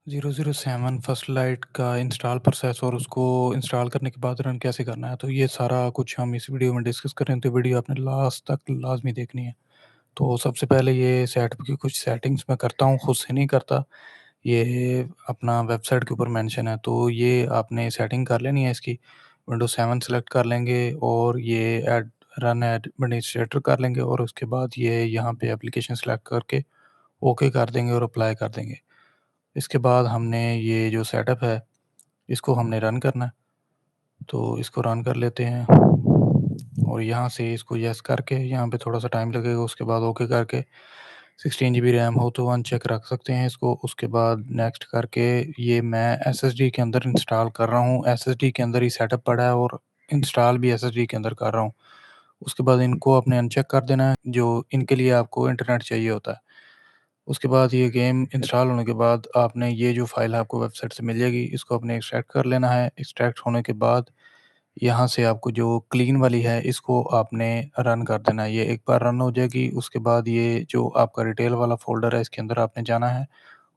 007 first light का install process और उसको इंस्टॉल करने के बाद रन कैसे करना है, तो ये सारा कुछ हम इस वीडियो में डिस्कस करें, तो वीडियो आपने लास्ट तक लाजमी देखनी है। तो सबसे पहले ये सेटअप की कुछ सेटिंग्स मैं करता हूँ, खुद से नहीं करता। ये अपना वेबसाइट के ऊपर मेंशन है, तो ये आपने सेटिंग कर लेनी है इसकी। विंडोज 7 सेलेक्ट कर लेंगे और ये एड रन एडमिनिस्ट्रेटर कर लेंगे और उसके बाद ये यहाँ पे एप्लीकेशन सेलेक्ट करके ओके कर देंगे और अप्लाई कर देंगे। इसके बाद हमने ये जो सेटअप है, इसको हमने रन करना है, तो इसको रन कर लेते हैं और यहाँ से इसको यस करके यहाँ पे थोड़ा सा टाइम लगेगा, उसके बाद ओके करके 16 जीबी रैम हो तो अनचेक रख सकते हैं इसको। उसके बाद नेक्स्ट करके ये मैं एसएसडी के अंदर इंस्टॉल कर रहा हूँ, एसएसडी के अंदर ही सेटअप पड़ा है और इंस्टॉल भी एसएसडी के अंदर कर रहा हूँ। उसके बाद इनको आपने अनचेक कर देना है, जो इनके लिए आपको इंटरनेट चाहिए होता है। उसके बाद ये गेम इंस्टॉल होने के बाद आपने ये जो फ़ाइल आपको वेबसाइट से मिल जाएगी, इसको आपने एक्सट्रैक्ट कर लेना है। एक्सट्रैक्ट होने के बाद यहाँ से आपको जो क्लीन वाली है, इसको आपने रन कर देना है। ये एक बार रन हो जाएगी, उसके बाद ये जो आपका डिटेल वाला फ़ोल्डर है, इसके अंदर आपने जाना है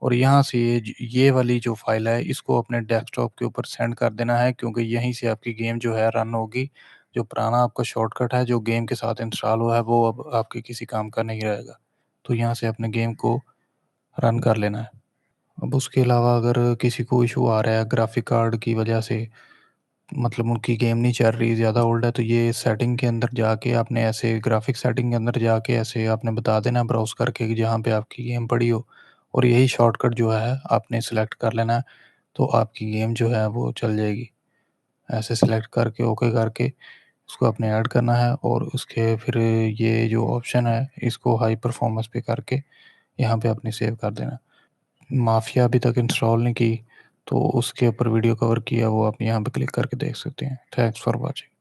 और यहाँ से ये वाली जो फ़ाइल है, इसको अपने डेस्कटॉप के ऊपर सेंड कर देना है, क्योंकि यहीं से आपकी गेम जो है रन होगी। जो पुराना आपका शॉर्टकट है, जो गेम के साथ इंस्टॉल हुआ है, वो अब आपके किसी काम का नहीं रहेगा। तो यहाँ से अपने गेम को रन कर लेना है। अब उसके अलावा अगर किसी को इशू आ रहा है ग्राफिक कार्ड की वजह से, मतलब उनकी गेम नहीं चल रही, ज़्यादा ओल्ड है, तो ये सेटिंग के अंदर जाके आपने ऐसे ग्राफिक सेटिंग के अंदर जाके ऐसे आपने बता देना ब्राउज़ करके कि जहाँ पे आपकी गेम पड़ी हो और यही शॉर्टकट जो है आपने सेलेक्ट कर लेना है, तो आपकी गेम जो है वो चल जाएगी। ऐसे सेलेक्ट करके ओके करके उसको आपने ऐड करना है और उसके फिर ये जो ऑप्शन है इसको हाई परफॉर्मेंस पे करके यहाँ पे आपने सेव कर देना। माफिया अभी तक इंस्टॉल नहीं की, तो उसके ऊपर वीडियो कवर किया, वो आप यहाँ पे क्लिक करके देख सकते हैं। Thanks for watching.